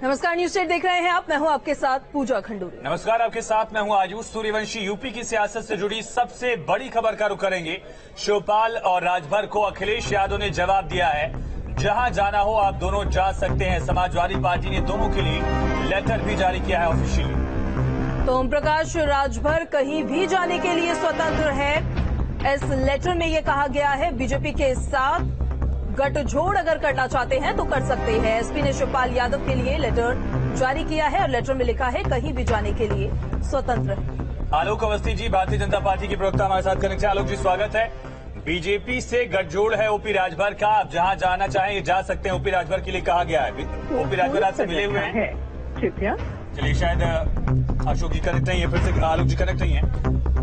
नमस्कार, news state देख रहे हैं आप। मैं हूं आपके साथ पूजा खंडूरी। नमस्कार, आपके साथ मैं हूं आयुष सूर्यवंशी। यूपी की सियासत से जुड़ी सबसे बड़ी खबर का रुख करेंगे। शिवपाल और राजभर को अखिलेश यादव ने जवाब दिया है, जहां जाना हो आप दोनों जा सकते हैं। समाजवादी पार्टी ने दोनों के लिए लेटर भी जारी किया है ऑफिशियली। तो ओम प्रकाश राजभर कहीं भी जाने के लिए स्वतंत्र है। इस लेटर में यह कहा गया है बीजेपी के साथ गठजोड़ अगर करना चाहते हैं तो कर सकते हैं। एसपी ने शिवपाल यादव के लिए लेटर जारी किया है और लेटर में लिखा है कहीं भी जाने के लिए स्वतंत्र है। आलोक अवस्थी जी, भारतीय जनता पार्टी के प्रवक्ता हमारे साथ कनेक्ट है। आलोक जी, स्वागत है। बीजेपी से गठजोड़ है ओपी राजभर का, आप जहां जाना चाहें जा सकते हैं। ओपी राजभर के लिए कहा गया है। ओपी राजभर आपसे मिले हुए हैं? चलिए, शायद अशोक जी कनेक्ट नहीं है, फिर से आलोक जी कनेक्ट नहीं है।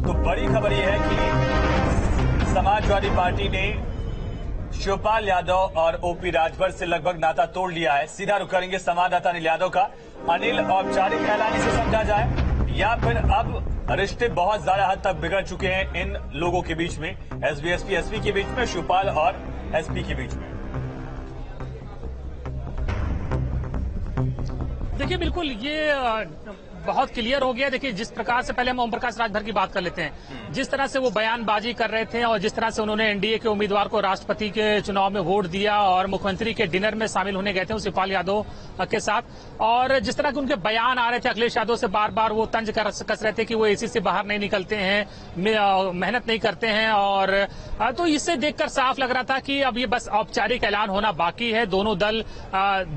तो बड़ी खबर यह है कि समाजवादी पार्टी ने शिवपाल यादव और ओपी राजभर से लगभग नाता तोड़ लिया है। सीधा रुख करेंगे संवाददाता अनिल यादव का। अनिल, औपचारिक ऐलान से समझा जाए या फिर अब रिश्ते बहुत ज्यादा हद तक बिगड़ चुके हैं इन लोगों के बीच में, एसबी एसपी के बीच में, शिवपाल और एसपी के बीच में? देखिए, बिल्कुल ये बहुत क्लियर हो गया। देखिए, जिस प्रकार से पहले हम ओम प्रकाश राजभर की बात कर लेते हैं, जिस तरह से वो बयानबाजी कर रहे थे और जिस तरह से उन्होंने एनडीए के उम्मीदवार को राष्ट्रपति के चुनाव में वोट दिया और मुख्यमंत्री के डिनर में शामिल होने गए थे शिवपाल यादव के साथ, और जिस तरह के उनके बयान आ रहे थे अखिलेश यादव से, बार बार वो तंज कस रहे थे कि वो एसी से बाहर नहीं निकलते हैं, मेहनत नहीं करते हैं, और तो इससे देखकर साफ लग रहा था कि अब ये बस औपचारिक ऐलान होना बाकी है। दोनों दल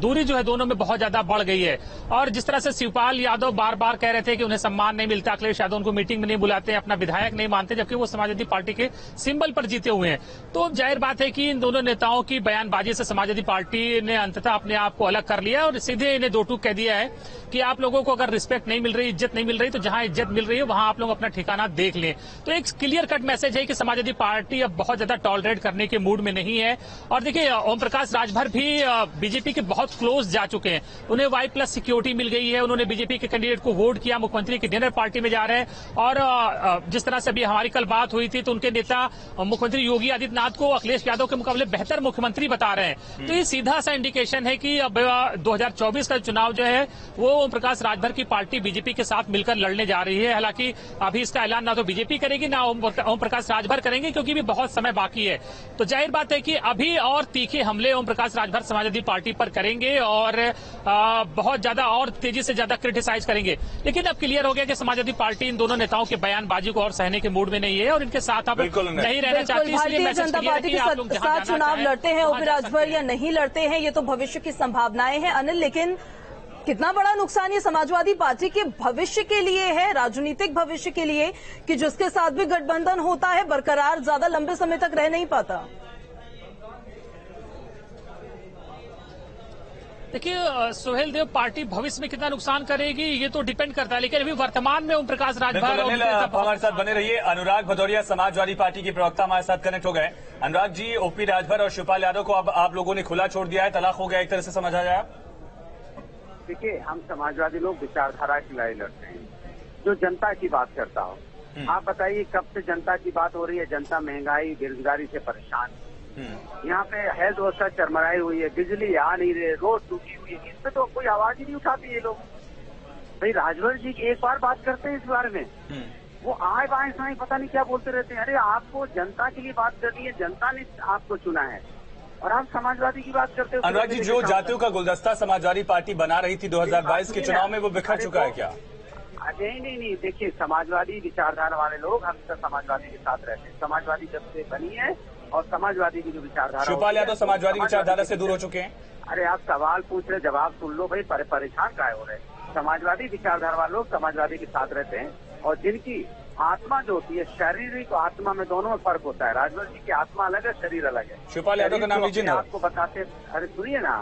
दूरी जो है दोनों में बहुत ज्यादा बढ़ गई है। और जिस तरह से शिवपाल यादव बार बार कह रहे थे कि उन्हें सम्मान नहीं मिलता, अखिलेश यादव उनको मीटिंग में नहीं बुलाते, अपना विधायक नहीं मानते, जबकि वो समाजवादी पार्टी के सिंबल पर जीते हुए हैं। तो जाहिर बात है कि इन दोनों नेताओं की बयानबाजी से समाजवादी पार्टी ने अंततः अपने आप को अलग कर लिया और सीधे इन्हें दो टूक कह दिया है कि आप लोगों को अगर रिस्पेक्ट नहीं मिल रही, इज्जत नहीं मिल रही, तो जहां इज्जत मिल रही है वहां आप लोग अपना ठिकाना देख लें। तो एक क्लियर कट मैसेज है कि समाजवादी पार्टी अब बहुत ज्यादा टॉलरेट करने के मूड में नहीं है। और देखिए, ओम प्रकाश राजभर भी बीजेपी के बहुत क्लोज जा चुके हैं। उन्हें Y+ सिक्योरिटी मिल गई है। उन्होंने बीजेपी के कैंडिडेट को वोट किया, मुख्यमंत्री की डिनर पार्टी में जा रहे हैं। और जिस तरह से अभी हमारी कल बात हुई थी तो उनके नेता मुख्यमंत्री योगी आदित्यनाथ को अखिलेश यादव के मुकाबले बेहतर मुख्यमंत्री बता रहे हैं। तो ये सीधा सा इंडिकेशन है कि अब 2024 का चुनाव जो है वो ओम प्रकाश राजभर की पार्टी बीजेपी के साथ मिलकर लड़ने जा रही है। हालांकि अभी इसका ऐलान ना तो बीजेपी करेगी ना ओम प्रकाश राजभर करेंगे, क्योंकि भी बहुत समय बाकी है। तो जाहिर बात है कि अभी और तीखे हमले ओम प्रकाश राजभर समाजवादी पार्टी पर करेंगे और बहुत ज्यादा और तेजी से ज्यादा क्रिटिसाइज करेंगे। लेकिन अब क्लियर हो गया कि समाजवादी पार्टी इन दोनों नेताओं के बयानबाजी को और सहने के मूड में नहीं है और इनके साथ अब नहीं रहना चाहती। भारतीय जनता पार्टी के साथ चुनाव लड़ते हैं ओपी राजभर या नहीं लड़ते हैं, ये तो भविष्य की संभावनाएं हैं अनिल। लेकिन कितना बड़ा नुकसान ये समाजवादी पार्टी के भविष्य के लिए है, राजनीतिक भविष्य के लिए, कि जिसके साथ भी गठबंधन होता है बरकरार ज्यादा लंबे समय तक रह नहीं पाता। देखिए सोहेल देव, पार्टी भविष्य में कितना नुकसान करेगी ये तो डिपेंड करता है, लेकिन अभी वर्तमान में ओम प्रकाश राजभर हमारे साथ बने रहिए। अनुराग भदौरिया समाजवादी पार्टी के प्रवक्ता हमारे साथ कनेक्ट हो गए। अनुराग जी, ओपी राजभर और शिवपाल यादव को अब आप लोगों ने खुला छोड़ दिया है, तलाक हो गया, एक तरह से समझा जाए? देखिए, हम समाजवादी लोग विचारधारा की लड़ाई लड़ते हैं, जो जनता की बात करता हो। आप बताइए, कब से जनता की बात हो रही है? जनता महंगाई बेरोजगारी से परेशान है। यहाँ पे हेल्थ व्यवस्था चरमराई हुई है, बिजली आ नहीं रही, रोड टूटी हुई है, इस पे तो कोई आवाज ही नहीं उठाती ये लोग। भाई राजभर जी एक बार बात करते हैं इस बारे में, वो आए बाएं साएं पता नहीं क्या बोलते रहते हैं। अरे आपको जनता के लिए बात करनी है, जनता ने आपको चुना है और आप समाजवादी की बात करते हो। अनुराग जी, जो जातियों का गुलदस्ता समाजवादी पार्टी बना रही थी 2022 के चुनाव में, वो बिखर चुका है क्या? नहीं, देखिए, समाजवादी विचारधारा वाले लोग हमेशा समाजवादी के साथ रहते हैं। समाजवादी जब से बनी है और समाजवादी की जो विचारधारा, शिवपाल यादव समाजवादी विचारधारा से दूर हो चुके हैं। अरे आप सवाल पूछ रहे, जवाब सुन लो भाई, परेशान काहे हो रहे? समाजवादी विचारधारा वाले लोग समाजवादी के साथ रहते हैं और जिनकी आत्मा जो होती है, शारीरिक आत्मा में दोनों में फर्क होता है। राजभर जी की आत्मा अलग है, शरीर अलग है। शिवपाल यादव का नाम लीजिए ना। आपको बताते, अरे सुनिए ना,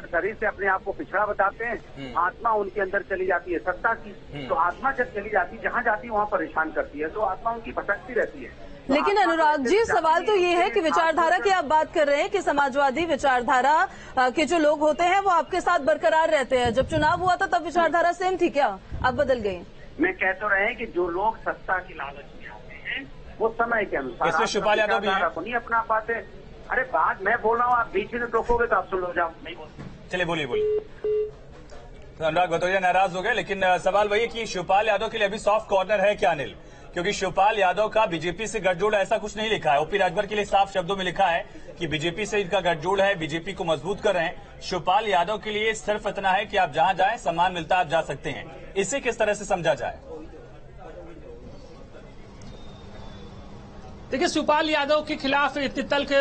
शरीर से अपने आप को पिछड़ा बताते हैं, आत्मा उनके अंदर चली जाती है सत्ता की। तो आत्मा जब चली जाती है, जहाँ जाती है वहाँ परेशान करती है, तो आत्मा उनकी भटकती रहती है। लेकिन अनुराग जी, सवाल तो ये है कि विचारधारा की आप बात कर रहे हैं कि समाजवादी विचारधारा के जो लोग होते हैं वो आपके साथ बरकरार रहते हैं। जब चुनाव हुआ था तब विचारधारा सेम थी क्या? अब बदल गई? मैं कह तो रहे हैं कि जो लोग सत्ता की लालच में आते हैं वो समय के अनुसार शिवपाल यादव भी नहीं अपना पाते। अरे बात मैं बोल रहा हूँ, आप बीच में टोकोगे तो आप सुन लो, जाओ नहीं बोल। चलिए बोलिए तो अनुराग भदौरिया नाराज हो गए, लेकिन सवाल वही है कि शिवपाल यादव के लिए अभी सॉफ्ट कॉर्नर है क्या अनिल? क्योंकि शिवपाल यादव का बीजेपी से गठजोड़ ऐसा कुछ नहीं लिखा है। ओपी राजभर के लिए साफ शब्दों में लिखा है कि बीजेपी से इनका गठजोड़ है, बीजेपी को मजबूत कर रहे हैं। शिवपाल यादव के लिए सिर्फ इतना है कि आप जहां जाएं सम्मान मिलता है, आप जा सकते हैं। इसे किस तरह से समझा जाए? देखिए, शिवपाल यादव के खिलाफ इतने तल्ख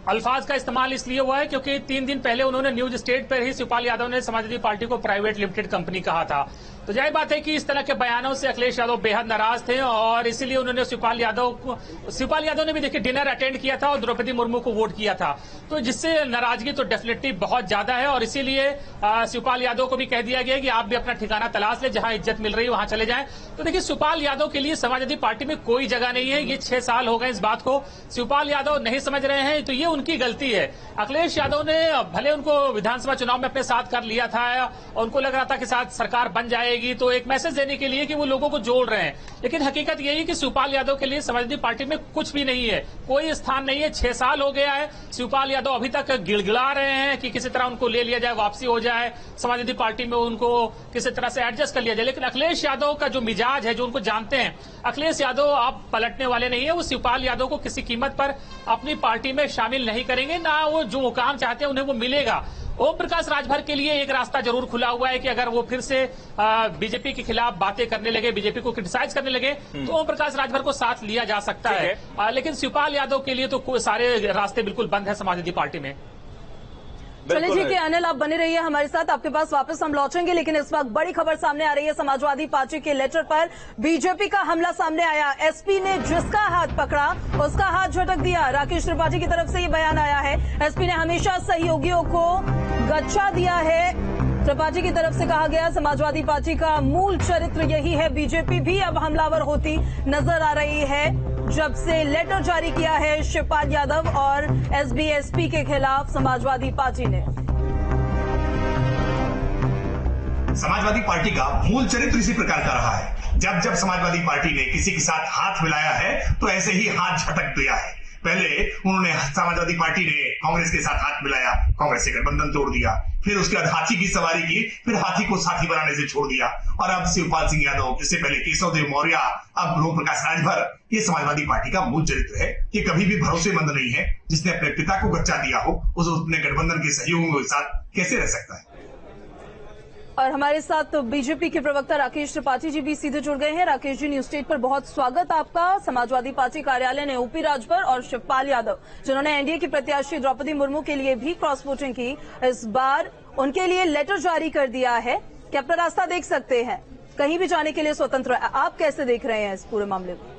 अल्फाज का इस्तेमाल इसलिए हुआ है क्योंकि 3 दिन पहले उन्होंने न्यूज स्टेट पर ही शिवपाल यादव ने समाजवादी पार्टी को प्राइवेट लिमिटेड कंपनी कहा था। तो जाहिर बात है कि इस तरह के बयानों से अखिलेश यादव बेहद नाराज थे और इसीलिए उन्होंने शिवपाल यादव ने भी देखिए डिनर अटेंड किया था और द्रौपदी मुर्मू को वोट किया था। तो जिससे नाराजगी तो डेफिनेटली बहुत ज्यादा है और इसीलिए शिवपाल यादव को भी कह दिया गया कि आप भी अपना ठिकाना तलाश ले, जहां इज्जत मिल रही है वहां चले जाएं। तो देखिए, शिवपाल यादव के लिए समाजवादी पार्टी में कोई जगह नहीं है। ये 6 साल हो गए इस बात को। शिवपाल यादव नहीं समझ रहे हैं तो ये उनकी गलती है। अखिलेश यादव ने भले उनको विधानसभा चुनाव में अपने साथ कर लिया था और उनको लग रहा था कि साथ सरकार बन जाएगी, तो एक मैसेज देने के लिए कि वो लोगों को जोड़ रहे हैं, लेकिन हकीकत यही है कि शिवपाल यादव के लिए समाजवादी पार्टी में कुछ भी नहीं है, कोई स्थान नहीं है। 6 साल हो गया है, शिवपाल यादव अभी तक गिड़गिड़ा रहे हैं कि किसी तरह उनको ले लिया जाए, वापसी हो जाए, समाजवादी पार्टी में उनको किसी तरह से एडजस्ट कर लिया जाए। लेकिन अखिलेश यादव का जो मिजाज है, जो उनको जानते हैं, अखिलेश यादव आप पलटने वाले नहीं है। वो शिवपाल यादव को किसी कीमत पर अपनी पार्टी में शामिल नहीं करेंगे, ना वो जो मुकाम चाहते हैं उन्हें वो मिलेगा। ओम प्रकाश राजभर के लिए एक रास्ता जरूर खुला हुआ है कि अगर वो फिर से बीजेपी के खिलाफ बातें करने लगे, बीजेपी को क्रिटिसाइज करने लगे, तो ओम प्रकाश राजभर को साथ लिया जा सकता है। लेकिन शिवपाल यादव के लिए तो सारे रास्ते बिल्कुल बंद है समाजवादी पार्टी में। चलिए ठीक है अनिल, आप बने रहिए हमारे साथ, आपके पास वापस हम लौटेंगे। लेकिन इस वक्त बड़ी खबर सामने आ रही है। समाजवादी पार्टी के लेटर पर बीजेपी का हमला सामने आया। एसपी ने जिसका हाथ पकड़ा उसका हाथ झटक दिया। राकेश त्रिपाठी की तरफ से ये बयान आया है। एसपी ने हमेशा सहयोगियों को गच्छा दिया है। त्रिपाठी की तरफ से कहा गया समाजवादी पार्टी का मूल चरित्र यही है। बीजेपी भी अब हमलावर होती नजर आ रही है जब से लेटर जारी किया है शिवपाल यादव और एसबी-एसपी के खिलाफ समाजवादी पार्टी ने। समाजवादी पार्टी का मूल चरित्र इसी प्रकार का रहा है। जब जब समाजवादी पार्टी ने किसी के साथ हाथ मिलाया है तो ऐसे ही हाथ झटक दिया है। पहले उन्होंने समाजवादी पार्टी ने कांग्रेस के साथ हाथ मिलाया, कांग्रेस से गठबंधन तोड़ दिया, फिर उसके बाद हाथी की सवारी की, फिर हाथी को साथी बनाने से छोड़ दिया, और अब शिवपाल सिंह यादव, इससे पहले केशव देव मौर्य, अब ओम प्रकाश राजभर। ये समाजवादी पार्टी का मूल चरित्र है कि कभी भी भरोसेमंद नहीं है। जिसने अपने पिता को गच्चा दिया हो उस अपने गठबंधन के सहयोगियों के साथ कैसे रह सकता है। और हमारे साथ तो बीजेपी के प्रवक्ता राकेश त्रिपाठी जी भी सीधे जुड़ गए हैं। राकेश जी, न्यूज स्टेट पर बहुत स्वागत आपका। समाजवादी पार्टी कार्यालय ने ओपी राजभर और शिवपाल यादव, जिन्होंने एनडीए की प्रत्याशी द्रौपदी मुर्मू के लिए भी क्रॉस वोटिंग की, इस बार उनके लिए लेटर जारी कर दिया है कि अपना रास्ता देख सकते हैं, कहीं भी जाने के लिए स्वतंत्र है। आप कैसे देख रहे हैं इस पूरे मामले को?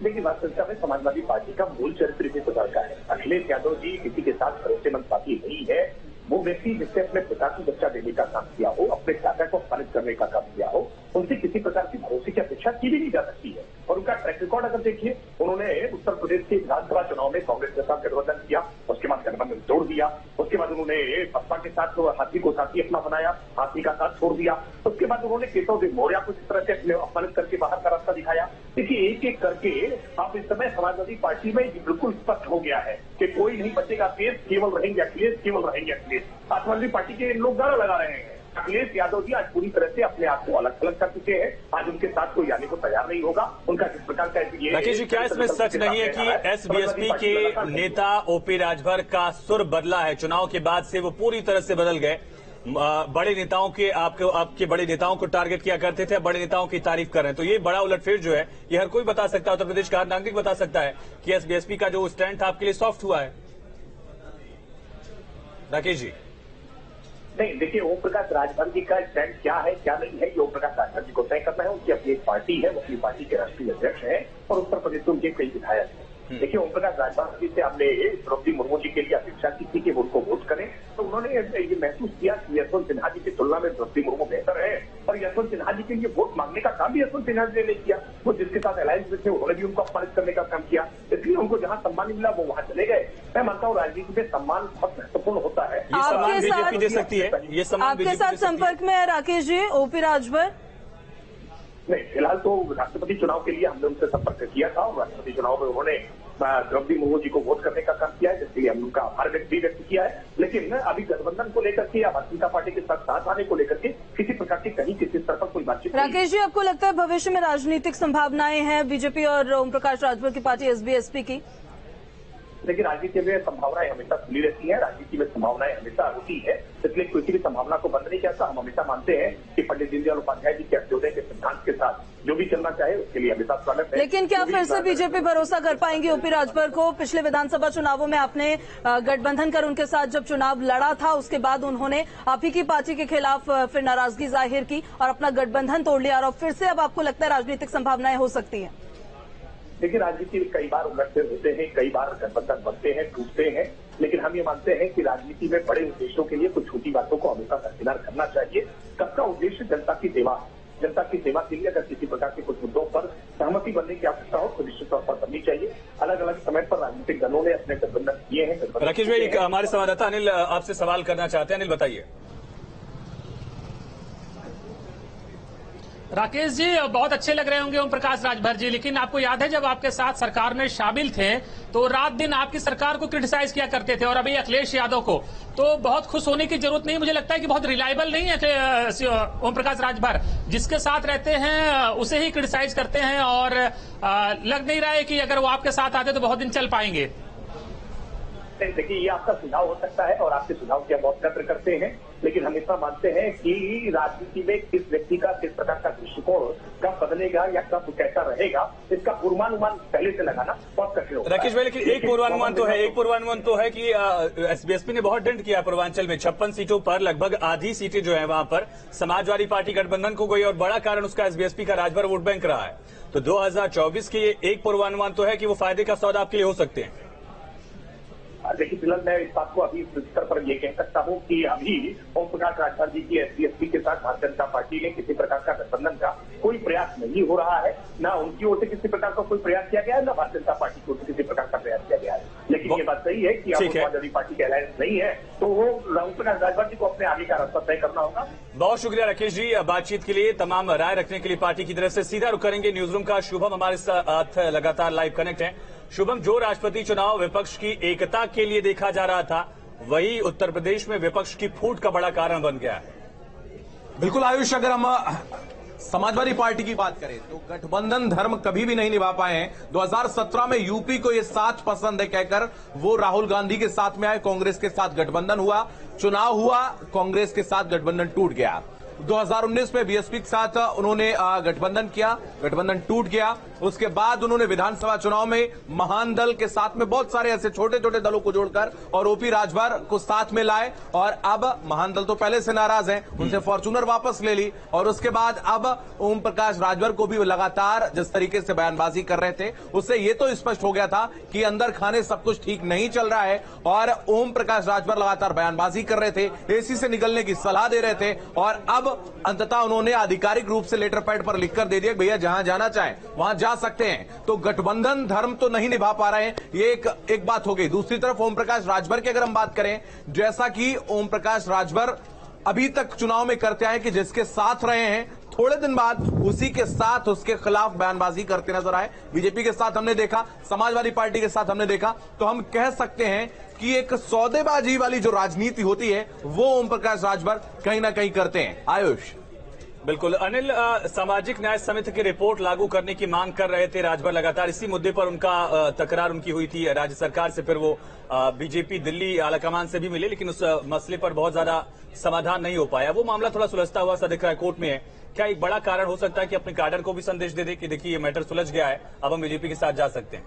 देखिए, वास्तविकता में समाजवादी पार्टी का मूल चरित्र इसी प्रकार का है। अखिलेश यादव जी किसी के साथ भरोसेमंद पार्टी नहीं है। वो व्यक्ति जिसने अपने पिता को बच्चा देने का काम किया हो, अपने चाचा को अपमानित करने का काम किया हो, उनसे किसी प्रकार की भरोसे की अपेक्षा की भी नहीं जा सकती है। और उनका ट्रैक रिकॉर्ड अगर देखिए, उन्होंने उत्तर प्रदेश के विधानसभा चुनाव में कांग्रेस के साथ गठबंधन किया, उसके बाद गठबंधन तोड़ दिया, उसके बाद उन्होंने बसपा के साथ हाथी को साथी अपना बनाया, हाथी का साथ छोड़ दिया, उसके बाद उन्होंने केशव देव मौर्य को इस तरह से अपने अपमानित करके बाहर का रास्ता दिखाया। देखिए, एक एक करके आप इस समय समाजवादी पार्टी में बिल्कुल स्पष्ट हो गया है कि कोई नहीं बचेगा केस, केवल रहेंगे अखिलेश, केवल रहेंगे अखिलेश। समाजवादी पार्टी के लोग नारा लगा रहे हैं। अखिलेश यादव जी आज पूरी तरह से अपने आप को अलग अलग कर चुके हैं। आज उनके साथ कोई आने को तैयार नहीं होगा। उनका किस प्रकार का राकेश जी, क्या इसमें सच नहीं है कि एसबीएसपी के नेता ओपी राजभर का सुर बदला है? चुनाव के बाद से वो पूरी तरह से बदल गए। बड़े नेताओं के आपके बड़े नेताओं को टारगेट किया करते थे, बड़े नेताओं की तारीफ कर रहे हैं। तो ये बड़ा उलटफेर जो है, ये हर कोई बता सकता है, उत्तर प्रदेश का हर नागरिक बता सकता है कि एसबीएसपी का जो स्टैंड था आपके लिए सॉफ्ट हुआ है। राकेश जी, नहीं, देखिए, ओम प्रकाश राजभर जी का स्टैंड क्या है क्या नहीं है, ये ओम प्रकाश राजभर जी को तय करना है। उनकी अपनी एक पार्टी है, वो अपनी पार्टी के राष्ट्रीय अध्यक्ष है और उत्तर प्रदेश में उनके कई विधायक हैं। देखिए, ओम प्रकाश राजभर जी से हमने द्रौपदी मुर्मू जी के लिए अपेक्षा की थी कि वो उनको वोट करें, तो उन्होंने ये महसूस किया कि यशवंत सिन्हा जी की तुलना में द्रौपदी मुर्मू बेहतर है, और यशवंत सिन्हा जी के लिए वोट मांगने का काम भी यशवंत सिन्हा जी ने किया। वो जिसके साथ अलायंस में थे उन्होंने भी उनको अपमानित करने का काम किया, इसलिए उनको जहां सम्मान मिला वो वहां चले गए। मैं मानता हूँ राजनीति में सम्मान बहुत महत्वपूर्ण होता है। ये सम्मान बीजेपी दे सकती है, ये सम्मान आपके साथ संपर्क में है राकेश जी ओपी राजभर? नहीं, फिलहाल तो राष्ट्रपति चुनाव के लिए हमने उनसे संपर्क किया था और राष्ट्रपति चुनाव में उन्होंने द्रौपदी मुर्मू जी को वोट करने का काम किया है, जिसके लिए हमने उनका आभार भी व्यक्त किया है। लेकिन अभी गठबंधन को लेकर के या भारतीय जनता पार्टी के साथ आने को लेकर के किसी प्रकार की कहीं किसी स्तर पर कोई बातचीत नहीं। राकेश जी, आपको लगता है भविष्य में राजनीतिक संभावनाएं हैं बीजेपी और ओम प्रकाश राजभर की पार्टी एसबीएसपी की? लेकिन राजनीति में संभावनाएं हमेशा खुली रहती है, राजनीति में संभावनाएं हमेशा होती है, इसलिए किसी भी संभावना को बंद नहीं किया। हम हमेशा मानते हैं कि पंडित दीनदयाल उपाध्याय जी के अंत्योदय के सिद्धांत के साथ जो भी चलना चाहे उसके लिए हमेशा स्वागत है। लेकिन क्या फिर से बीजेपी भरोसा कर पाएंगी ओपी राजभर को? पिछले विधानसभा चुनावों में आपने गठबंधन कर उनके साथ जब चुनाव लड़ा था, उसके बाद उन्होंने आप ही की पार्टी के खिलाफ फिर नाराजगी जाहिर की और अपना गठबंधन तोड़ लिया, और फिर से अब आपको लगता है राजनीतिक संभावनाएं हो सकती है? देखिए, राजनीति में कई बार उलटफेर होते हैं, कई बार गठबंधन बनते हैं, टूटते हैं, लेकिन हम ये मानते हैं कि राजनीति में बड़े उद्देश्यों के लिए कुछ छोटी बातों को हमेशा दरकिनार करना चाहिए। सबका उद्देश्य जनता की सेवा, जनता की सेवा के लिए अगर किसी प्रकार के कुछ मुद्दों पर सहमति बनने की आवश्यकता हो तो निश्चित तौर पर बननी चाहिए। अलग अलग समय पर राजनीतिक दलों ने अपने गठबंधन किए हैं। राकेश भाई, हमारे संवाददाता अनिल आपसे सवाल करना चाहते हैं। अनिल, बताइए। राकेश जी, बहुत अच्छे लग रहे होंगे ओम प्रकाश राजभर जी, लेकिन आपको याद है जब आपके साथ सरकार में शामिल थे तो रात दिन आपकी सरकार को क्रिटिसाइज किया करते थे, और अभी अखिलेश यादव को तो बहुत खुश होने की जरूरत नहीं। मुझे लगता है कि बहुत रिलायबल नहीं है ओम प्रकाश राजभर, जिसके साथ रहते हैं उसे ही क्रिटिसाइज करते हैं, और लग नहीं रहा है कि अगर वो आपके साथ आते तो बहुत दिन चल पाएंगे। देखिए, ये आपका सुझाव हो सकता है और आपके सुझाव की हम बहुत कद्र करते हैं, लेकिन हमेशा मानते हैं कि राजनीति में किस व्यक्ति का किस प्रकार का दृष्टिकोण कब बदलेगा या कब कैसा रहेगा, इसका पूर्वानुमान पहले से लगाना बहुत कठिन होगा। राकेश भाई, लेकिन एक पूर्वानुमान तो है कि एसबीएसपी ने बहुत डेंट किया पूर्वांचल में। 56 सीटों पर लगभग आधी सीटें जो है वहां पर समाजवादी पार्टी गठबंधन को गई, और बड़ा कारण उसका एसबीएसपी का राजभर वोट बैंक रहा है। तो 2024 के एक पूर्वानुमान तो है कि वो फायदे का सौदा आपके लिए हो सकते हैं। देखिए, फिलहाल मैं इस बात को अभी इस स्तर पर ये कह सकता हूँ कि अभी ओम प्रकाश राजभर जी की एसबीएसपी के साथ भारतीय जनता पार्टी ने किसी प्रकार का गठबंधन का कोई प्रयास नहीं हो रहा है, न उनकी ओर से किसी प्रकार का कोई प्रयास किया गया है, न भारतीय जनता पार्टी की ओर से किसी प्रकार का प्रयास किया गया है। लेकिन ये बात सही है कि अब समाजवादी पार्टी की अलायंस नहीं है, तो वो ओम प्रकाश राजभर जी को अपने आगे का रास्ता तय करना होगा। बहुत शुक्रिया राकेश जी, बातचीत के लिए, तमाम राय रखने के लिए पार्टी की तरफ से। सीधा रुख करेंगे न्यूज रूम का। शुभम हमारे साथ लगातार लाइव कनेक्ट है। शुभम, जो राष्ट्रपति चुनाव विपक्ष की एकता के लिए देखा जा रहा था, वही उत्तर प्रदेश में विपक्ष की फूट का बड़ा कारण बन गया है। बिल्कुल आयुष, अगर हम समाजवादी पार्टी की बात करें तो गठबंधन धर्म कभी भी नहीं निभा पाए हैं। 2017 में यूपी को ये साथ पसंद है कहकर वो राहुल गांधी के साथ में आए, कांग्रेस के साथ गठबंधन हुआ, चुनाव हुआ, कांग्रेस के साथ गठबंधन टूट गया। 2019 में बीएसपी के साथ उन्होंने गठबंधन किया, गठबंधन टूट गया। उसके बाद उन्होंने विधानसभा चुनाव में महान दल के साथ में बहुत सारे ऐसे छोटे छोटे दलों को जोड़कर और ओपी राजभर को साथ में लाए, और अब महान दल तो पहले से नाराज हैं, उनसे फॉर्च्यूनर वापस ले ली, और उसके बाद अब ओम प्रकाश राजभर को भी लगातार जिस तरीके से बयानबाजी कर रहे थे उससे ये तो स्पष्ट हो गया था कि अंदर खाने सब कुछ ठीक नहीं चल रहा है, और ओम प्रकाश राजभर लगातार बयानबाजी कर रहे थे, एसी से निकलने की सलाह दे रहे थे, और अब अंततः उन्होंने आधिकारिक रूप से लेटर पैड पर लिखकर दे दिया भैया जहां जाना चाहें वहां जा सकते हैं। तो गठबंधन धर्म तो नहीं निभा पा रहे हैं, ये एक बात हो गई। दूसरी तरफ ओम प्रकाश राजभर की अगर हम बात करें, जैसा कि ओम प्रकाश राजभर अभी तक चुनाव में करते आए कि जिसके साथ रहे हैं, थोड़े दिन बाद उसी के साथ उसके खिलाफ बयानबाजी करते नजर आए। बीजेपी के साथ हमने देखा, समाजवादी पार्टी के साथ हमने देखा, तो हम कह सकते हैं कि एक सौदेबाजी वाली जो राजनीति होती है वो ओम प्रकाश राजभर कहीं ना कहीं करते हैं। आयुष, बिल्कुल अनिल, सामाजिक न्याय समिति की रिपोर्ट लागू करने की मांग कर रहे थे राजभर लगातार। इसी मुद्दे पर उनका तकरार उनकी हुई थी राज्य सरकार से, फिर वो बीजेपी दिल्ली आलाकमान से भी मिले, लेकिन उस मसले पर बहुत ज्यादा समाधान नहीं हो पाया। वो मामला थोड़ा सुलझता हुआ सदर हाईकोर्ट में है। क्या एक बड़ा कारण हो सकता है कि अपने कैडर को भी संदेश दे दे कि देखिए ये मैटर सुलझ गया है, अब हम बीजेपी के साथ जा सकते हैं?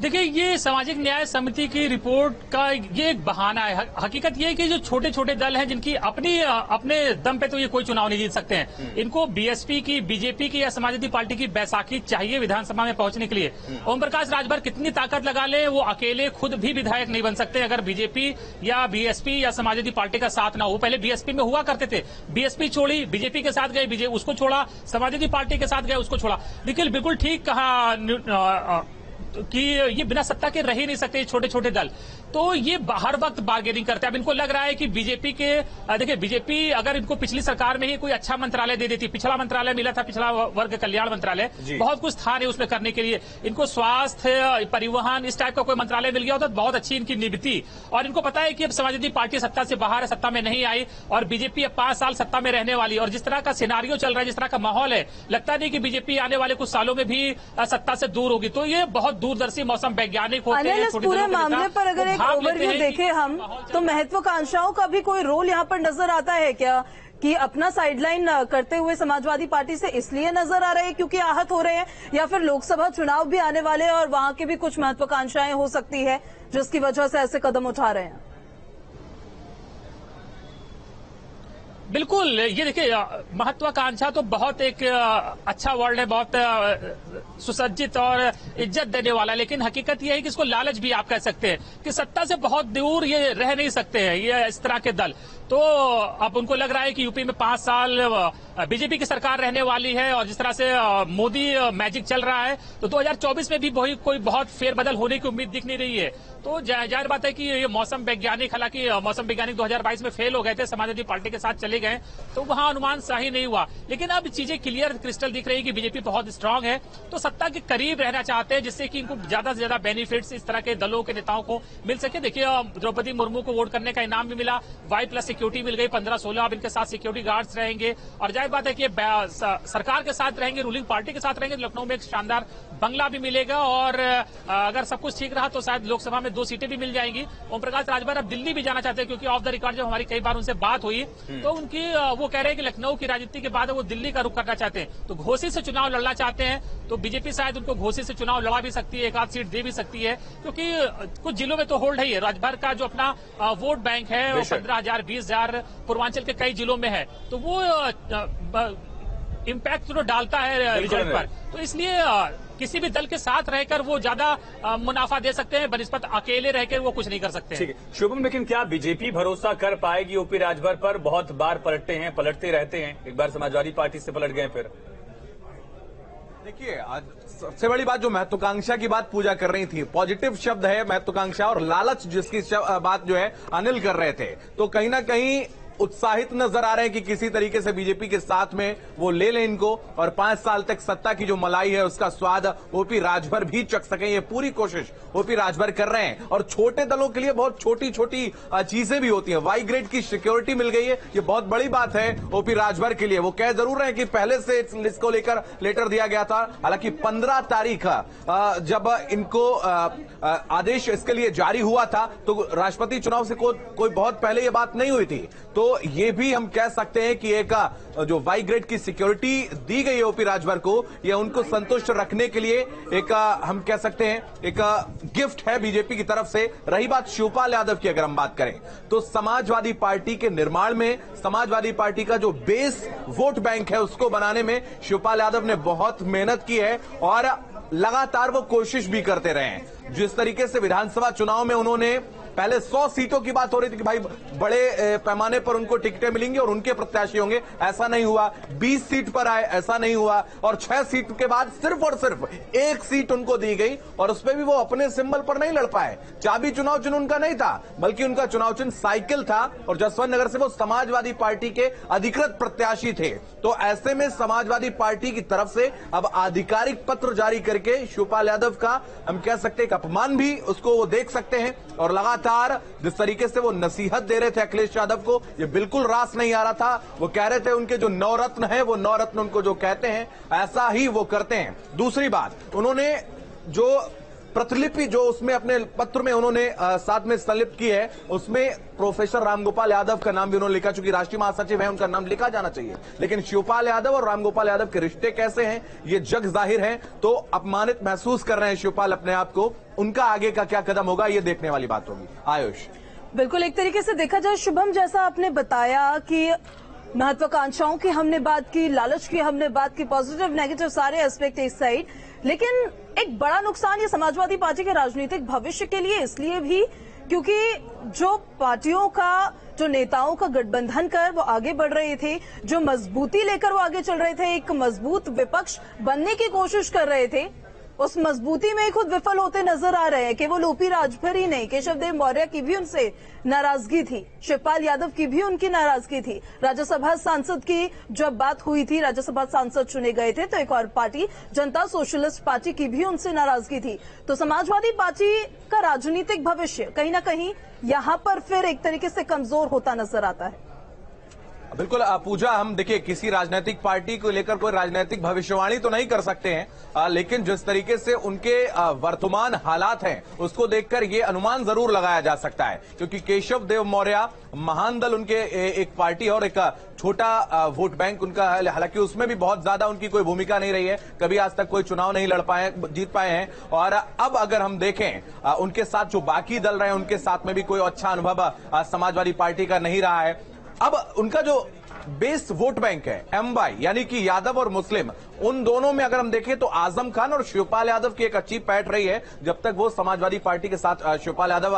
देखिए, ये सामाजिक न्याय समिति की रिपोर्ट का ये एक बहाना है। हकीकत ये है कि जो छोटे छोटे दल हैं जिनकी अपने दम पे तो ये कोई चुनाव नहीं जीत सकते हैं, इनको बीएसपी की, बीजेपी की या समाजवादी पार्टी की बैसाखी चाहिए विधानसभा में पहुंचने के लिए। ओम प्रकाश राजभर कितनी ताकत लगा ले, वो अकेले खुद भी विधायक नहीं बन सकते अगर बीजेपी या बीएसपी या समाजवादी पार्टी का साथ ना हो। पहले बीएसपी में हुआ करते थे, बीएसपी छोड़ी, बीजेपी के साथ गए, उसको छोड़ा, समाजवादी पार्टी के साथ गए, उसको छोड़ा। लेकिन बिल्कुल ठीक कहा कि ये बिना सत्ता के रह ही नहीं सकते छोटे छोटे दल। तो ये हर वक्त बार्गेनिंग करते हैं। अब इनको लग रहा है कि बीजेपी के देखिए, बीजेपी अगर इनको पिछली सरकार में ही कोई अच्छा मंत्रालय दे देती, पिछला मंत्रालय मिला था, पिछला वर्ग कल्याण मंत्रालय, बहुत कुछ था नहीं उसमें करने के लिए, इनको स्वास्थ्य, परिवहन, इस टाइप का कोई मंत्रालय मिल गया होता तो बहुत अच्छी इनकी निभती। और इनको पता है कि अब समाजवादी पार्टी सत्ता से बाहर है, सत्ता में नहीं आई, और बीजेपी अब 5 साल सत्ता में रहने वाली, और जिस तरह का सिनारियो चल रहा है, जिस तरह का माहौल है, लगता नहीं कि बीजेपी आने वाले कुछ सालों में भी सत्ता से दूर होगी। तो ये बहुत दूरदर्शी मौसम वैज्ञानिक होते हैं। इस पूरे मामले पर अगर एक ओवरव्यू देखें हम, तो महत्वाकांक्षाओं का भी कोई रोल यहाँ पर नजर आता है क्या, कि अपना साइडलाइन करते हुए समाजवादी पार्टी से इसलिए नजर आ रहे हैं क्योंकि आहत हो रहे हैं, या फिर लोकसभा चुनाव भी आने वाले हैं और वहां की भी कुछ महत्वाकांक्षाएं हो सकती है जिसकी वजह से ऐसे कदम उठा रहे हैं? बिल्कुल, ये देखिए, महत्वाकांक्षा तो बहुत एक अच्छा वर्ड है, बहुत सुसज्जित और इज्जत देने वाला, लेकिन हकीकत ये है कि इसको लालच भी आप कह सकते हैं कि सत्ता से बहुत दूर ये रह नहीं सकते हैं ये इस तरह के दल। तो अब उनको लग रहा है कि यूपी में 5 साल बीजेपी की सरकार रहने वाली है, और जिस तरह से मोदी मैजिक चल रहा है, तो 2024 में भी कोई बहुत फेरबदल होने की उम्मीद दिख नहीं रही है। तो जाहिर बात है कि ये मौसम वैज्ञानिक, हालांकि मौसम वैज्ञानिक 2022 में फेल हो गए थे, समाजवादी पार्टी के साथ चले गए, तो वहां अनुमान सही नहीं हुआ। लेकिन अब चीजें क्लियर क्रिस्टल दिख रही है कि बीजेपी बहुत स्ट्रांग है, तो सत्ता के करीब रहना चाहते हैं, जिससे कि इनको ज्यादा से ज्यादा बेनिफिट्स इस तरह के दलों के नेताओं को मिल सके। देखिए, द्रौपदी मुर्मू को वोट करने का इनाम भी मिला, Y+ सिक्योरिटी मिल गई 15-16, अब इनके साथ सिक्योरिटी गार्ड्स रहेंगे, और जाहिर बात है कि सरकार के साथ रहेंगे, रूलिंग पार्टी के साथ रहेंगे। लखनऊ में एक शानदार बंगला भी मिलेगा, और अगर सब कुछ ठीक रहा तो शायद लोकसभा में 2 सीटें भी मिल जाएंगी। ओम प्रकाश राजभर अब दिल्ली भी जाना चाहते हैं, क्योंकि ऑफ द रिकॉर्ड जब हमारी कई बार उनसे बात हुई तो उनकी वो कह रहे हैं कि लखनऊ की राजनीति के बाद वो दिल्ली का रुख करना चाहते हैं, तो घोसी से चुनाव लड़ना चाहते हैं। तो बीजेपी शायद उनको घोसी से चुनाव लड़ा भी सकती है, एक आध सीट दे भी सकती है, क्योंकि कुछ जिलों में तो होल्ड है। राजभर का जो अपना वोट बैंक है, 15,000 20,000 पूर्वांचल के कई जिलों में है, तो वो इम्पैक्ट तो डालता है रिजल्ट पर। तो इसलिए किसी भी दल के साथ रहकर वो ज्यादा मुनाफा दे सकते हैं, बनिस्बत अकेले रहकर वो कुछ नहीं कर सकते। ठीक है शुभम, लेकिन क्या बीजेपी भरोसा कर पाएगी ओपी राजभर पर? बहुत बार पलटते रहते हैं, एक बार समाजवादी पार्टी से पलट गए फिर। देखिए, आज सबसे बड़ी बात जो महत्वाकांक्षा की बात पूजा कर रही थी, पॉजिटिव शब्द है महत्वाकांक्षा, और लालच जिसकी बात जो है अनिल कर रहे थे, तो कहीं ना कहीं उत्साहित नजर आ रहे हैं कि किसी तरीके से बीजेपी के साथ में वो ले लें इनको, और 5 साल तक सत्ता की जो मलाई है उसका स्वाद ओपी राजभर भी चख सकें, ये पूरी कोशिश ओपी राजभर कर रहे हैं। और छोटे दलों के लिए बहुत छोटी छोटी चीजें भी होती हैं। वाई ग्रेड की सिक्योरिटी मिल गई है, ये बहुत बड़ी बात है ओपी राजभर के लिए। वो कह जरूर रहे हैं कि पहले से इसको लेकर लेटर दिया गया था, हालांकि 15 तारीख जब इनको आदेश इसके लिए जारी हुआ था तो राष्ट्रपति चुनाव से कोई बहुत पहले ये बात नहीं हुई थी। तो ये भी हम कह सकते हैं कि एक जो वाई ग्रेड की सिक्योरिटी दी गई है ओपी राजभर को, ये उनको संतुष्ट रखने के लिए एक हम कह सकते हैं एक गिफ्ट है बीजेपी की तरफ से। रही बात शिवपाल यादव की, अगर हम बात करें तो समाजवादी पार्टी के निर्माण में, समाजवादी पार्टी का जो बेस वोट बैंक है उसको बनाने में शिवपाल यादव ने बहुत मेहनत की है, और लगातार वो कोशिश भी करते रहे हैं। जिस तरीके से विधानसभा चुनाव में उन्होंने पहले 100 सीटों की बात हो रही थी कि भाई बड़े पैमाने पर उनको टिकटें मिलेंगी और उनके प्रत्याशी होंगे, ऐसा नहीं हुआ। 20 सीट पर आए, ऐसा नहीं हुआ, और 6 सीट के बाद सिर्फ और सिर्फ 1 सीट उनको दी गई, और उसमें भी वो अपने सिंबल पर नहीं लड़ पाए। चाबी चुनाव चिन्ह उनका नहीं था, बल्कि उनका चुनाव चिन्ह साइकिल था, और जसवंत नगर से वो समाजवादी पार्टी के अधिकृत प्रत्याशी थे। तो ऐसे में समाजवादी पार्टी की तरफ से अब आधिकारिक पत्र जारी करके शिवपाल यादव का हम कह सकते हैं अपमान भी उसको वो देख सकते हैं, और लगातार जिस तरीके से वो नसीहत दे रहे थे अखिलेश यादव को, ये बिल्कुल रास नहीं आ रहा था। वो कह रहे थे उनके जो 9 रत्न है, वो 9 रत्न उनको जो कहते हैं ऐसा ही वो करते हैं। दूसरी बात, उन्होंने जो प्रतिलिपि जो उसमें अपने पत्र में उन्होंने साथ में संलिप्त की है, उसमें प्रोफेसर रामगोपाल यादव का नाम भी उन्होंने लिखा। चूंकि राष्ट्रीय महासचिव है, उनका नाम लिखा जाना चाहिए, लेकिन शिवपाल यादव और रामगोपाल यादव के रिश्ते कैसे हैं ये जग जाहिर है। तो अपमानित महसूस कर रहे हैं शिवपाल अपने आप को, उनका आगे का क्या कदम होगा ये देखने वाली बात होगी। आयुष, बिल्कुल, एक तरीके से देखा जाए शुभम, जैसा आपने बताया कि महत्वाकांक्षाओं की हमने बात की, लालच की हमने बात की, पॉजिटिव नेगेटिव सारे एस्पेक्ट इस साइड, लेकिन एक बड़ा नुकसान ये समाजवादी पार्टी के राजनीतिक भविष्य के लिए इसलिए भी क्योंकि जो पार्टियों का, जो नेताओं का गठबंधन कर वो आगे बढ़ रहे थे, जो मजबूती लेकर वो आगे चल रहे थे, एक मजबूत विपक्ष बनने की कोशिश कर रहे थे, उस मजबूती में खुद विफल होते नजर आ रहे हैं। केवल ओपी राजभर ही नहीं, केशव देव मौर्य की भी उनसे नाराजगी थी, शिवपाल यादव की भी उनकी नाराजगी थी। राज्यसभा सांसद की जब बात हुई थी, राज्यसभा सांसद चुने गए थे, तो एक और पार्टी जनता सोशलिस्ट पार्टी की भी उनसे नाराजगी थी। तो समाजवादी पार्टी का राजनीतिक भविष्य कहीं ना कहीं यहां पर फिर एक तरीके से कमजोर होता नजर आता है। बिल्कुल पूजा, हम देखिए किसी राजनीतिक पार्टी को लेकर कोई राजनीतिक भविष्यवाणी तो नहीं कर सकते हैं, लेकिन जिस तरीके से उनके वर्तमान हालात हैं उसको देखकर ये अनुमान जरूर लगाया जा सकता है, क्योंकि केशव देव मौर्य महान दल उनके एक पार्टी और एक छोटा वोट बैंक उनका है, हालांकि उसमें भी बहुत ज्यादा उनकी कोई भूमिका नहीं रही है, कभी आज तक कोई चुनाव नहीं जीत पाए हैं। और अब अगर हम देखें उनके साथ जो बाकी दल रहे हैं उनके साथ में भी कोई अच्छा अनुभव समाजवादी पार्टी का नहीं रहा है। अब उनका जो बेस वोट बैंक है एमवाई, यानी कि यादव और मुस्लिम, उन दोनों में अगर हम देखें तो आजम खान और शिवपाल यादव की एक अच्छी पैठ रही है जब तक वो समाजवादी पार्टी के साथ शिवपाल यादव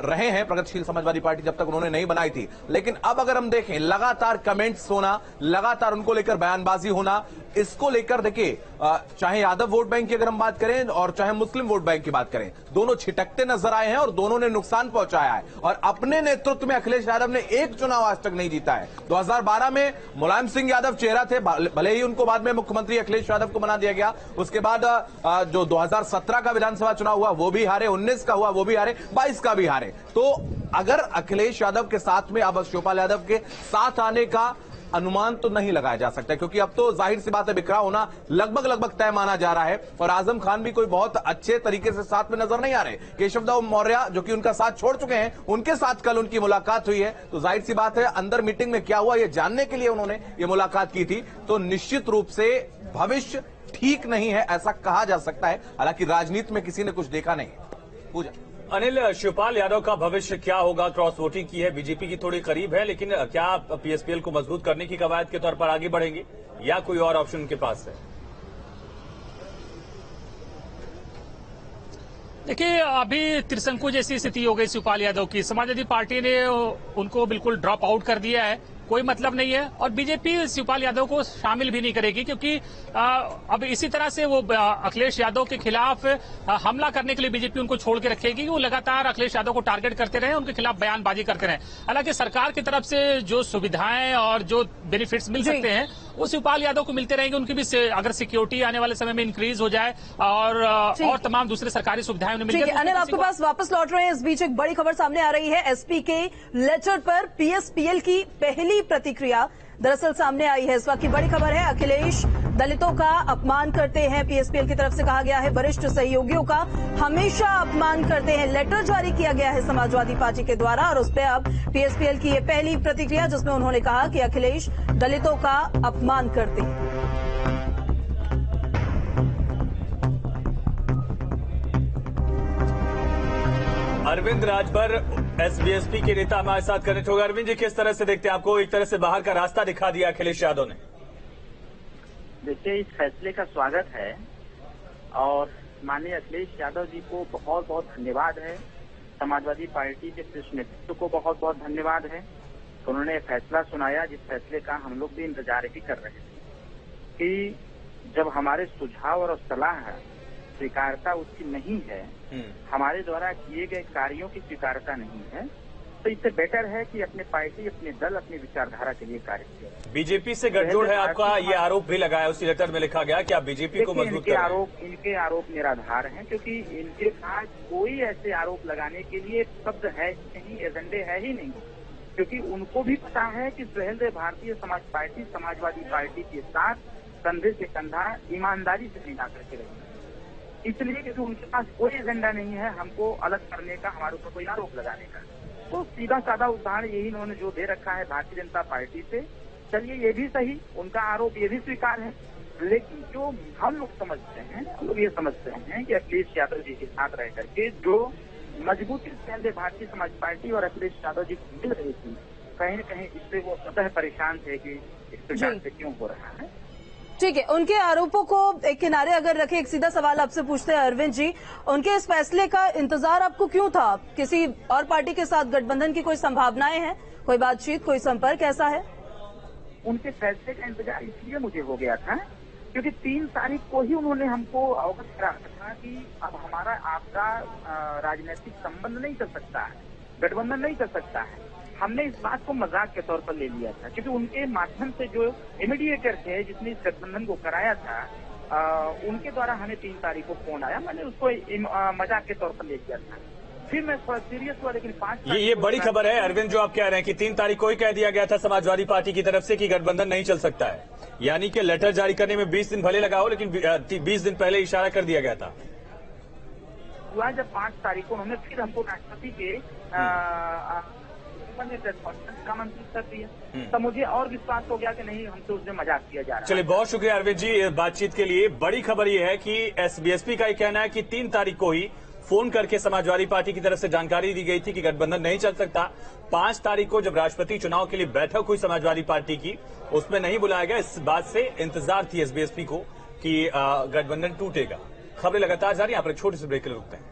रहे हैं, प्रगतिशील समाजवादी पार्टी जब तक उन्होंने नहीं बनाई थी। लेकिन अब अगर हम देखें लगातार कमेंट्स होना, लगातार उनको लेकर बयानबाजी होना, इसको लेकर देखिए चाहे यादव वोट बैंक की अगर हम बात करें और चाहे मुस्लिम वोट बैंक की बात करें, दोनों छिटकते नजर आए हैं और दोनों ने नुकसान पहुंचाया है। और अपने नेतृत्व में अखिलेश यादव ने एक चुनाव आज तक नहीं जीता है। 2012 में मुलायम सिंह यादव चेहरा थे, भले ही उनको बाद में मुख्यमंत्री अखिलेश यादव को बना दिया गया। उसके बाद जो 2017 का विधानसभा चुनाव हुआ वो भी हारे, 19 का हुआ वो भी हारे, 22 का भी हारे। तो अगर अखिलेश यादव के साथ में अब शिवपाल यादव के साथ आने का अनुमान तो नहीं लगाया जा सकता, क्योंकि अब तो जाहिर सी बात है बिखरा होना लगभग तय माना जा रहा है। और आजम खान भी कोई बहुत अच्छे तरीके से साथ में नजर नहीं आ रहे। केशव देव मौर्य जो कि उनका साथ छोड़ चुके हैं, उनके साथ कल उनकी मुलाकात हुई है, तो जाहिर सी बात है अंदर मीटिंग में क्या हुआ ये जानने के लिए उन्होंने ये मुलाकात की थी। तो निश्चित रूप से भविष्य ठीक नहीं है ऐसा कहा जा सकता है, हालांकि राजनीति में किसी ने कुछ देखा नहीं है। पूजा अनिल, शिवपाल यादव का भविष्य क्या होगा? क्रॉस वोटिंग की है, बीजेपी की थोड़ी करीब है, लेकिन क्या पीएसपीएल को मजबूत करने की कवायद के तौर पर आगे बढ़ेंगे या कोई और ऑप्शन उनके पास है? देखिए, अभी त्रिशंकु जैसी स्थिति हो गई शिवपाल यादव की। समाजवादी पार्टी ने उनको बिल्कुल ड्रॉप आउट कर दिया है, कोई मतलब नहीं है। और बीजेपी शिवपाल यादव को शामिल भी नहीं करेगी, क्योंकि अब इसी तरह से वो अखिलेश यादव के खिलाफ हमला करने के लिए बीजेपी उनको छोड़ के रखेगी। वो लगातार अखिलेश यादव को टारगेट करते रहे, उनके खिलाफ बयानबाजी करते रहे। हालांकि सरकार की तरफ से जो सुविधाएं और जो बेनिफिट्स मिल सकते हैं वो शिवपाल यादव को मिलते रहेंगे। उनकी भी अगर सिक्योरिटी आने वाले समय में इंक्रीज हो जाए और तमाम दूसरे सरकारी सुविधाएं उन्हें मिल जाए। अनिल, आपके पास वापस लौट रहे हैं। इस बीच एक बड़ी खबर सामने आ रही है। एसपी के लेटर पर पीएसपीएल की पहली प्रतिक्रिया दरअसल सामने आई है। इस वक्त की बड़ी खबर है, अखिलेश दलितों का अपमान करते हैं। पीएसपीएल की तरफ से कहा गया है वरिष्ठ सहयोगियों का हमेशा अपमान करते हैं। लेटर जारी किया गया है समाजवादी पार्टी के द्वारा और उस पर अब पीएसपीएल की ये पहली प्रतिक्रिया, जिसमें उन्होंने कहा कि अखिलेश दलितों का अपमान करते हैं। अरविंद राजभर एसबीएसपी के नेता हमारे साथ कनेक्ट होगा। अरविंद जी, किस तरह से देखते हैं? आपको एक तरह से बाहर का रास्ता दिखा दिया अखिलेश यादव ने। देखिए, इस फैसले का स्वागत है और माननीय अखिलेश यादव जी को बहुत बहुत धन्यवाद है। समाजवादी पार्टी के शीर्ष नेतृत्व को बहुत बहुत धन्यवाद है। उन्होंने फैसला सुनाया जिस फैसले का हम लोग भी इंतजार भी कर रहे थे कि जब हमारे सुझाव और सलाह स्वीकारता उसकी नहीं है, हमारे द्वारा किए गए कार्यों की स्वीकारता नहीं है, तो इससे बेटर है कि अपने पार्टी, अपने दल, अपनी विचारधारा के लिए कार्य करें। बीजेपी से गठजोड़ है आपका, ये आरोप भी लगाया, उसी लेटर में लिखा गया कि आप बीजेपी को मजबूत करें। इनके आरोप निराधार हैं, क्योंकि इनके पास कोई ऐसे आरोप लगाने के लिए शब्द है नहीं, एजेंडे है ही नहीं, क्योंकि उनको भी पता है कि सुहेलदेव भारतीय समाज पार्टी समाजवादी पार्टी के साथ कंधे से कंधा ईमानदारी से मिला करके रही। इसलिए क्योंकि उनके पास कोई एजेंडा नहीं है हमको अलग करने का, हमारे ऊपर कोई आरोप लगाने का। तो सीधा साधा उदाहरण यही इन्होंने जो दे रखा है भारतीय जनता पार्टी से, चलिए ये भी सही, उनका आरोप ये भी स्वीकार है। लेकिन जो हम लोग समझते हैं, हम लोग ये समझते हैं कि अखिलेश यादव जी के साथ रह करके जो मजबूती से भारतीय समाज पार्टी और अखिलेश यादव जी को मिल रही थी, कहीं न कहीं इससे वो स्वतः परेशान थे कि इस प्रकार से क्यों हो रहा है। ठीक है, उनके आरोपों को एक किनारे अगर रखे, एक सीधा सवाल आपसे पूछते हैं अरविंद जी, उनके इस फैसले का इंतजार आपको क्यों था? किसी और पार्टी के साथ गठबंधन की कोई संभावनाएं हैं, कोई बातचीत, कोई संपर्क ऐसा है? उनके फैसले का इंतजार इसलिए मुझे हो गया था क्योंकि 3 तारीख को ही उन्होंने हमको अवगत कराया था कि अब हमारा आपका राजनीतिक संबंध नहीं चल सकता है, गठबंधन नहीं चल सकता है। हमने इस बात को मजाक के तौर पर ले लिया था, क्योंकि उनके माध्यम से जो मीडिएटर थे जिसने इस गठबंधन को कराया था, उनके द्वारा हमें 3 तारीख को फोन आया, मैंने उसको मजाक के तौर पर ले लिया था। फिर मैं थोड़ा सीरियस हुआ, लेकिन 5 ये बड़ी खबर है अरविंद, जो आप कह रहे हैं कि 3 तारीख को ही कह दिया गया था समाजवादी पार्टी की तरफ से कि गठबंधन नहीं चल सकता है, यानी कि लेटर जारी करने में 20 दिन भले लगा हो, लेकिन 20 दिन पहले इशारा कर दिया गया था। हुआ जब 5 तारीख को उन्होंने फिर हमको राष्ट्रपति के आमंत्रित कर दिया, तो मुझे और विश्वास हो गया कि नहीं, हमसे उसने मजाक किया जा रहा है। चलिए, बहुत शुक्रिया अरविंद जी बातचीत के लिए। बड़ी खबर यह है कि बीएसपी का ये कहना है कि 3 तारीख को ही फोन करके समाजवादी पार्टी की तरफ से जानकारी दी गई थी कि गठबंधन नहीं चल सकता। 5 तारीख को जब राष्ट्रपति चुनाव के लिए बैठक हुई समाजवादी पार्टी की, उसमें नहीं बुलाया गया। इस बात से इंतजार थी बीएसपी को कि गठबंधन टूटेगा। खबरें लगातार जारी, यहाँ पर एक छोटे से ब्रेक के लिए रुकते हैं।